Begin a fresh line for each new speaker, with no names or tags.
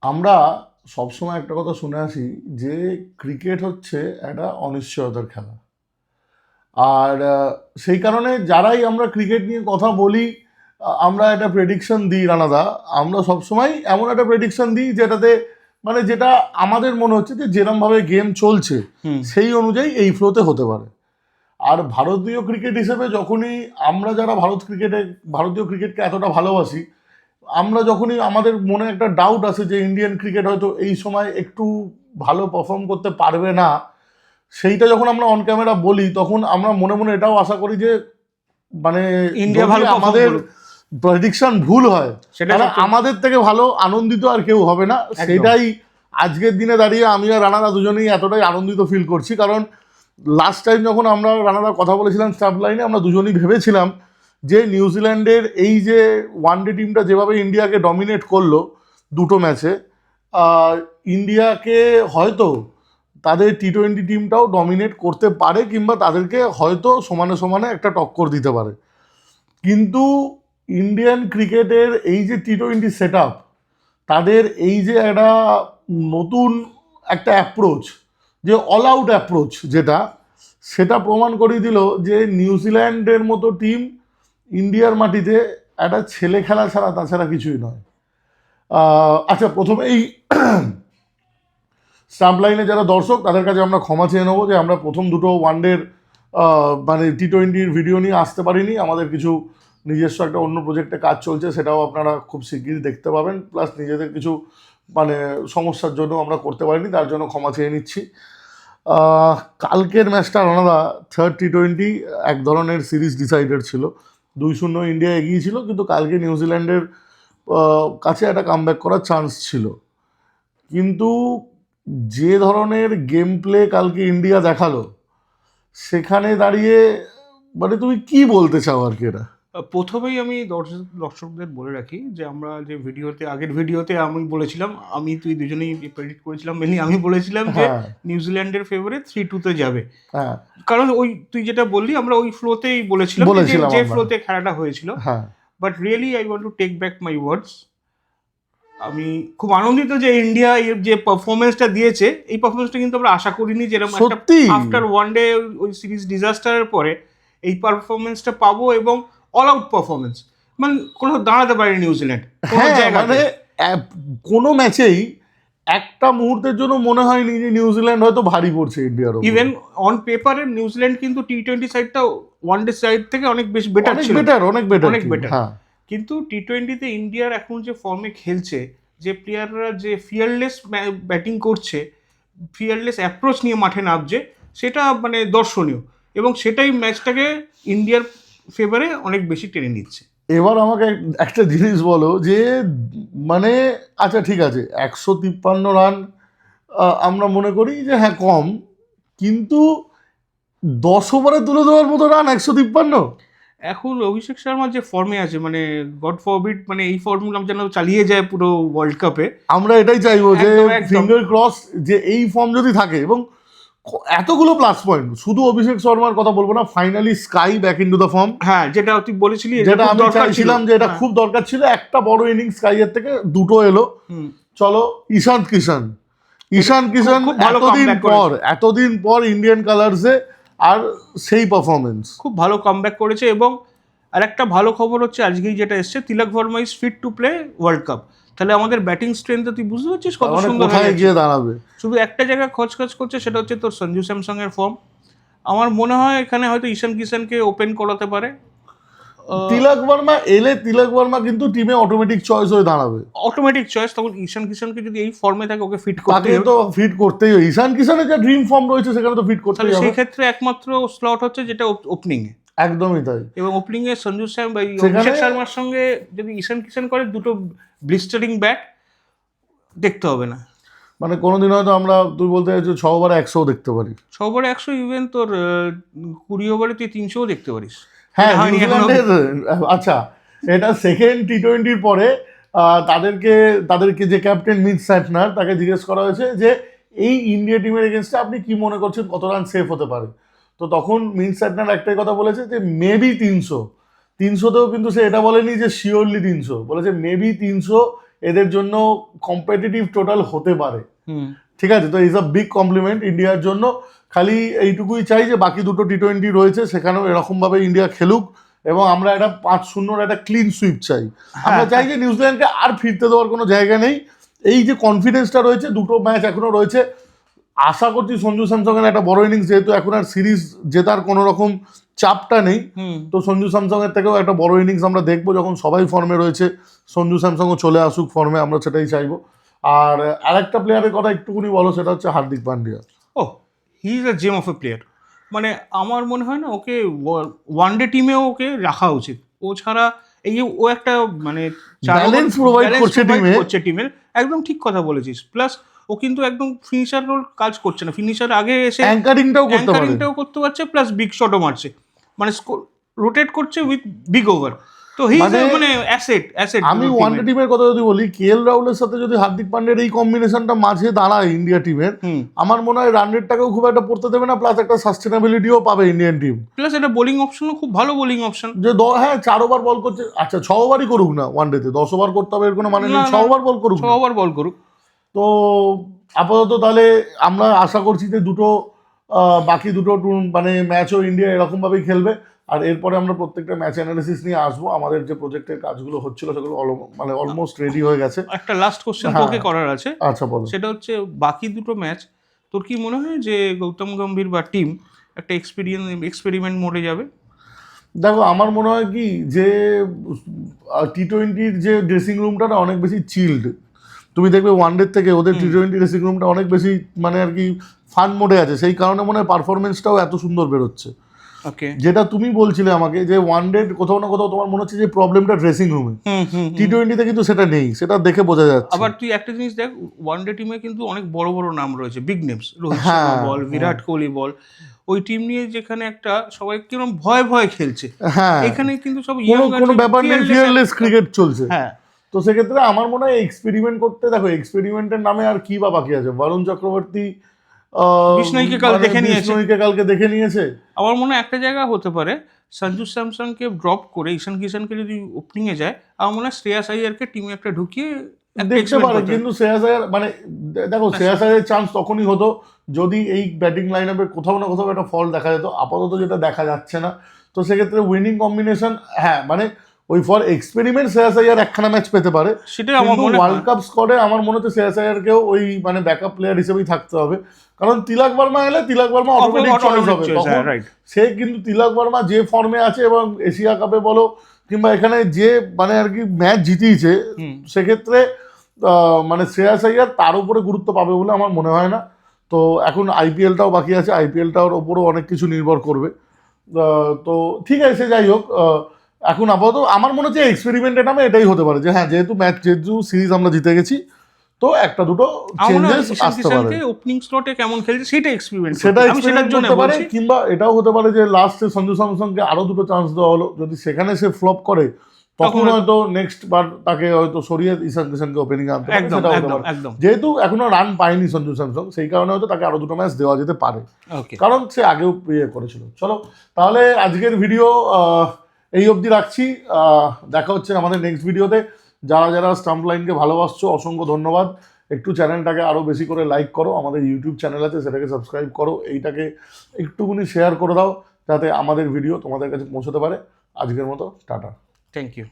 আমরা সবসময় একটা কথা শুনে আসি যে ক্রিকেট হচ্ছে একটা অনিশ্চয়তার খেলা। আর সেই কারণে যারাই আমরা ক্রিকেট নিয়ে কথা বলি, আমরা একটা প্রেডিকশন দিই রানাদা। আমরা সবসময় এমন একটা প্রেডিকশন দিই যেটাতে মানে যেটা আমাদের মনে হচ্ছে যে যেরমভাবে গেম চলছে সেই অনুযায়ী এই ফ্লোতে হতে পারে। আর ভারতীয় ক্রিকেট হিসেবে যখনই আমরা যারা ভারতীয় ক্রিকেটকে এতটা ভালোবাসি, আমরা যখনই আমাদের মনে একটা ডাউট আছে যে ইন্ডিয়ান ক্রিকেট হয়তো এই সময় একটু ভালো পারফর্ম করতে পারবে না, সেইটা যখন আমরা অন ক্যামেরা বলি তখন আমরা মনে মনে এটাও আশা করি যে মানে
ইন্ডিয়া
যদি
ভালো
আমাদের
আমাদের
প্রেডিকশন ভুল হয় তাহলে আমাদের থেকে ভালো আনন্দিত আর কেউ হবে না। সেটাই আজকের দিনে দাঁড়িয়ে আমি আর রানাদা দুজনেই এতটাই আনন্দিত ফিল করছি, কারণ লাস্ট টাইম যখন আমরা রানাদা কথা বলেছিলাম স্টাফ লাইনে, আমরা দুজনেই ভেবেছিলাম যে নিউজিল্যান্ডের এই যে ওয়ানডে টিমটা যেভাবে ইন্ডিয়াকে ডমিনেট করলো দুটো ম্যাচে, ইন্ডিয়াকে হয়তো তাদের টি-20 টিমটাও ডমিনেট করতে পারে কিংবা তাদেরকে হয়তো সমানে সমানে একটা টক্কর দিতে পারে। কিন্তু ইন্ডিয়ান ক্রিকেটের এই যে টি-20 সেট আপ, তাদের এই যে একটা নতুন একটা অ্যাপ্রোচ, যে অল আউট অ্যাপ্রোচ সেটা প্রমাণ করিয়ে দিল যে নিউজিল্যান্ডের মতো টিম ইন্ডিয়ার মাটিতে একটা ছেলে খেলা ছাড়া তাছাড়া কিছুই নয়। আচ্ছা, প্রথমেই স্টাম্প লাইনে যারা দর্শক তাদের কাছে আমরা ক্ষমা চেয়ে নেবো যে আমরা প্রথম দুটো ওয়ানডের মানে টি-20 ভিডিও নিয়ে আসতে পারিনি। আমাদের কিছু নিজস্ব একটা অন্য প্রজেক্টে কাজ চলছে, সেটাও আপনারা খুব শিগগিরই দেখতে পাবেন। প্লাস নিজেদের কিছু মানে সমস্যার জন্য আমরা করতে পারিনি, তার জন্য ক্ষমা চেয়ে নিচ্ছি। কালকের ম্যাচটা রানাদা থার্ড টি-20 এক ধরনের সিরিজ ডিসাইডেড ছিল, 2-0 ইন্ডিয়া এগিয়ে ছিল, কিন্তু কালকে নিউজিল্যান্ডের কাছে একটা কামব্যাক করার চান্স ছিল। কিন্তু যে ধরনের গেম প্লে কালকে ইন্ডিয়া দেখালো, সেখানে দাঁড়িয়ে মানে তুমি কি বলতে চাও আর কি? এটা
প্রথমেই আমি দর্শকদের বলে রাখি যে আমরা যে আগের ভিডিওতে আমি বলেছিলাম, তুই দুজনেই প্রেডিক্ট করেছিলাম, মেনলি আমি বলেছিলাম যে নিউজিল্যান্ডের ফেভারে 3-2 যাবে। কারণ ওই তুই যেটা বললি আমরা ওই ফ্লোতেই বলেছিলাম যে ফ্লোতে খেলাটা হয়েছিল। But really I want to take back my words. আমি খুব আনন্দিত যে ইন্ডিয়া যে পারফরমেন্সটা দিয়েছে, এই পারফরমেন্সটা কিন্তু আমরা আশা করিনি যেরকম আফটার ওয়ানডে ওই সিরিজ ডিজাস্টারের পরে এই পারফরমেন্সটা পাবো, এবং অল আউট পারফরমেন্স, মানে কোনো দাঁড়াতে পারে নিউজিল্যান্ড কোনো জায়গায়।
কোনো ম্যাচেই একটা মুহূর্তের জন্য মনে হয়নি যে নিউজিল্যান্ড হয়তো ভারী পড়ছে ইন্ডিয়ার।
ইভেন অন পেপারে নিউজিল্যান্ড কিন্তু টি-20 সাইডটা ওয়ানডে সাইড থেকে অনেক বেশি বেটার ছিল, অনেক বেটার। কিন্তু টি-20তে ইন্ডিয়ার এখন যে ফর্মে খেলছে, যে প্লেয়াররা যে ফিয়ারলেস ব্যাটিং করছে, ফিয়ারলেস অ্যাপ্রোচ নিয়ে মাঠে নামছে, সেটা মানে দর্শনীয়, এবং সেটাই ম্যাচটাকে ইন্ডিয়ার ফেভারে অনেক বেশি টেনে নিচ্ছে।
এবার আমাকে একটা জিনিস বলো যে মানে আচ্ছা ঠিক আছে, 153 রান আমরা মনে করি যে হ্যাঁ কম, কিন্তু 10 ওভারে তুলে দেওয়ার মতো রান 153।
এখন অভিষেক শর্মা যে ফর্মে আছে, মানে গড ফরবিড মানে এই ফর্মুলা যেন চালিয়ে যায় পুরো ওয়ার্ল্ড কাপে।
আমরা এটাই চাইবো যে ফিঙ্গার ক্রস যে এই ফর্ম যদি থাকে, এবং এতগুলো প্লাস পয়েন্ট, শুধু অভিষেক শর্মার কথা বলবো না, finally sky back into the form.
হ্যাঁ, যেটা তুই বলেছিলি,
যেটা আমি চাইছিলাম যে এটা খুব দরকার ছিল। একটা বড় ইনিংস স্কাইয়ের থেকে দুটো এলো। চলো ঈশান কিষান এতদিন পর ইন্ডিয়ান কালার্সে, আর সেই পারফরমেন্স খুব
ভালো কামব্যাক করেছে। এবং আর একটা ভালো খবর হচ্ছে আজকেই যেটা এসছে, Tilak Varma is fit to play world cup. তাহলে আমাদের ব্যাটিং স্ট্রেংথ তুই বুঝতে পারছিস কত সুন্দর
কোথায় গিয়ে দাঁড়াবে।
শুধু একটা জায়গায় খচখচ করছে, সেটা হচ্ছে তোর সঞ্জু স্যামসং এর ফর্ম। আমার মনে হয় এখানে হয়তো ঈশান কিষানকে ওপেন করাতে পারে।
তিলক ভার্মা কিন্তু টিমে অটোমেটিক চয়েস হয়ে দাঁড়াবে,
অটোমেটিক চয়েস। তখন ঈশান কিষানকে যদি এই ফর্মে থাকে, ওকে ফিট করতে
তো ফিট করতেই হবে। ঈশান কিষানের যে ড্রিম ফর্ম রয়েছে সেখানে তো ফিট করতে হবে।
সেই ক্ষেত্রে একমাত্র স্লট হচ্ছে যেটা ওপেনিং এ।
একদমই তাই।
এবং ওপেনিং এ সঞ্জু স্যাম বা অভিষেক শর্মার সঙ্গে যদি ঈশান কিষান করে, দুটো ব্লিস্টারিং ব্যাট দেখতে হবে না।
মানে কোনোদিন হয়তো আমরা, তুই বলতে চাইছিস 6 ওভারে 100 দেখতে পারি।
6 ওভারে 100, ইভেন তোর 20 ওভারে তুই 300 দেখতে পারিস।
হ্যাঁ, আচ্ছা, এটা সেকেন্ড টি-20 পরে তাদেরকে যে ক্যাপ্টেন মিচ স্যাটনার, তাকে জিজ্ঞেস করা হয়েছে যে এই ইন্ডিয়া টিমের এগেনস্টে আপনি কি মনে করছেন কত রান সেফ হতে পারে। তো তখন মিচ স্যাটনার একটাই কথা বলেছে যে মেবি 300। 300তেও কিন্তু সে এটা বলেনি যে শিওরলি 300, বলেছে মেবি 300, এদের জন্য কম্পিটিটিভ টোটাল হতে পারে, ঠিক আছে? তো ইজ আ বিগ কমপ্লিমেন্ট ইন্ডিয়ার জন্য। খালি এইটুকুই চাই যে বাকি দুটো T20 রয়েছে সেখানেও এরকমভাবে ইন্ডিয়া খেলুক, এবং আমরা একটা 5-0 একটা ক্লিন সুইপ চাই। আমরা চাই যে নিউজিল্যান্ডকে আর ফিরতে দেওয়ার কোনো জায়গা নেই। এই যে কনফিডেন্সটা রয়েছে, দুটো ম্যাচ এখনো রয়েছে, আশা করছি সঞ্জু স্যামসংয়ের একটা বড় ইনিংস, যেহেতু এখন আর সিরিজ জেতার কোনো রকম চাপটা নেই, তো সঞ্জু স্যামসংয়ের থেকেও একটা বড় ইনিংস আমরা দেখবো। যখন সবাই ফর্মে রয়েছে, সঞ্জু স্যামসংও চলে আসুক ফর্মে, আমরা সেটাই চাইবো। আর আরেকটা প্লেয়ারের কথা একটুকুনি বলো, সেটা হচ্ছে হার্দিক পান্ডিয়া।
ও, he is a gem of a player. মানে আমার মনে হয় না ওকে ওয়ান ডে টিমেও ওকে রাখা উচিত। ও ছাড়া এই যে ও একটা মানে
ব্যালেন্স প্রোভাইড করছে
টিমের, একদম ঠিক কথা বলেছিস। প্লাস ও কিন্তু একদম ফিনিশার রোল কাজ করছে না, ফিনিশার আগে এসে
অ্যাঙ্কারিংটাও
করতে পারছে, প্লাস বিগ শটও মারছে, মানে রোটেট করছে উইথ বিগ ওভার। তো হি ইজ মানে অ্যাসেট।
আমি ওয়ান ডে টিমের কথা যদি বলি, KL রাহুলের সাথে যদি হার্দিক পান্ডিয়ার এই কম্বিনেশনটা মাঝে দাঁড়ায় ইন্ডিয়া টিমের, আমার মনে হয় রান রেটটাকেও খুব একটা পড়তে দেবে না, প্লাস একটা সাস্টেনেবিলিটিও পাবে ইন্ডিয়ান টিম।
প্লাস এটা বোলিং অপশনও খুব ভালো বোলিং অপশন,
যে হ্যাঁ 4 ওভার বল করছে, আচ্ছা 6 ওভারই করুক না, ওয়ান ডেতে 10 ওভার করতে হবে এর কোনো মানে নেই, 6 ওভার বল করুক। তো আপাতত তাহলে আমরা আশা করছি যে বাকি দুটো মানে ম্যাচও ইন্ডিয়া এরকমভাবেই খেলবে। আর এরপরে আমরা প্রত্যেকটা ম্যাচ অ্যানালিসিস নিয়ে আসবো। আমাদের যে প্রজেক্টের কাজগুলো হচ্ছিল সেগুলো মানে অলমোস্ট রেডি হয়ে গেছে।
একটা লাস্ট কোশ্চেন তোকে করার আছে।
আচ্ছা বলো।
সেটা হচ্ছে বাকি দুটো ম্যাচ তোর কি মনে হয় যে গৌতম গম্ভীর বা টিম একটা এক্সপেরিমেন্ট মোডে যাবে?
দেখো আমার মনে হয় কি যে T20-র যে ড্রেসিং রুমটা না অনেক বেশি চিল্ড। তুমি দেখবে ওয়ান ডে থেকে ওদের T20 ড্রেসিং রুমটা অনেক বেশি মানে আর কি ফান মোডে আছে, সেই কারণে মনে হয় পারফরমেন্সটাও এত সুন্দর বেরোচ্ছে। যেটা তুমি বলছিলে আমাকে যে ওয়ান ডে কোথাও না কোথাও তোমার মনে হচ্ছে যে প্রবলেমটা ড্রেসিং রুমে, T20-তে কিন্তু সেটা নেই, সেটা দেখে বোঝা যাচ্ছে।
আবার তুই একটা জিনিস দেখ, ওয়ান ডে টিমে কিন্তু অনেক বড় বড় নাম রয়েছে, বিগ নেমস, রোহিত শর্মা বল, বিরাট কোহলি বল, ওই টিম নিয়ে যেখানে একটা সবাই কিরকম ভয় খেলছে, এখানে কিন্তু সব
কোনো ব্যাপার নেই, ফিয়ারলেস ক্রিকেট চলছে। তো সেক্ষেত্রে আমার মনে হয় এক্সপেরিমেন্ট করতে, দেখো এক্সপেরিমেন্টের নামে আর কি বা বাকি আছে? বরুণ চক্রবর্তী
বিষ্ণুইকে
কালকে দেখে নিয়েছে।
আমার মনে হয় একটা জায়গা হতে পারে সঞ্জু স্যামসংকে ড্রপ করে ঈশান কিষানকে যদি ওপেনিং এ যায়, আমার মনে হয় শ্রেয়াস আইয়ারকে টিমে একটা ঢুকিয়ে
দেখতে পারে। কিন্তু শ্রেয়াস আইয়ার মানে দেখো শ্রেয়াস আইয়ারের চান্স তখনই হতো যদি এই ব্যাটিং লাইন আপে কোথাও না কোথাও একটা ফল দেখা যেত, আপাতত যেটা দেখা যাচ্ছে না। তো সেক্ষেত্রে উইনিং কম্বিনেশন, হ্যাঁ মানে ওই ফর এক্সপেরিমেন্ট শ্রেয়াস আইয়ার একখানা ম্যাচ পেতে পারে, সেটা আমার মনে হয় ওয়ার্ল্ড কাপ স্কোয়াডে আমার মনে হচ্ছে শ্রেয়াস আইয়ারকেও ওই মানে ব্যাকআপ প্লেয়ার হিসেবেই থাকতে হবে। কারণ তিলক বর্মা এলে তিলক বর্মা অটোমেটিক চয়েস হবে তখন। সে কিন্তু তিলক বর্মা যে ফর্মে আছে এবং এশিয়া কাপে বলো কিংবা এখানে যে মানে আর কি ম্যাচ জিতিয়েছে, সেক্ষেত্রে মানে শ্রেয়াস আইয়ার তার উপরে গুরুত্ব পাবে বলে আমার মনে হয় না। তো এখন IPL-টাও বাকি আছে, IPL-টার ওপরও অনেক কিছু নির্ভর করবে। তো ঠিক আছে, যাই হোক, এখন আপাতত আমার মনে হচ্ছে এক্সপেরিমেন্টের নামে এটাই হতে পারে যে হ্যাঁ যেহেতু সিরিজ আমরা জিতে গেছি, তো একটা দুটো চেঞ্জেস আসতে পারে।
ওপেনিং স্লটে কেমন খেলছে সেটা এক্সপেরিমেন্ট
করতে পারে, কিংবা এটাও হতে পারে যে লাস্টে সঞ্জু স্যামসংকে আরো দুটো চান্স দেওয়া হলো, যদি সেখানে সে ফ্লপ করে তখন হয়তো নেক্সট বার তাকে হয়তো সরিয়ে ঈশান কিষানকে ওপেনিং আনতে পারে, সেটা হতে পারে। যেহেতু এখনো রান পায়নি সঞ্জু স্যামসং, সেই কারণে হয়তো তাকে আরো দুটো ম্যাচ দেওয়া যেতে পারে, কারণ সে আগেও করেছিল। চলো তাহলে আজকের ভিডিও এই অবধি রাখছি। দেখা হচ্ছে আমাদের নেক্সট ভিডিওতে। যারা স্টাম্প লাইনকে ভালোবাসছো অসংখ্য ধন্যবাদ। একটু চ্যানেলটাকে আরও বেশি করে লাইক করো, আমাদের ইউটিউব চ্যানেল আছে সেটাকে সাবস্ক্রাইব করো, এইটাকে একটুখানি শেয়ার করে দাও যাতে আমাদের ভিডিও তোমাদের কাছে পৌঁছতে পারে। আজকের মতো টাটা,
থ্যাংক ইউ।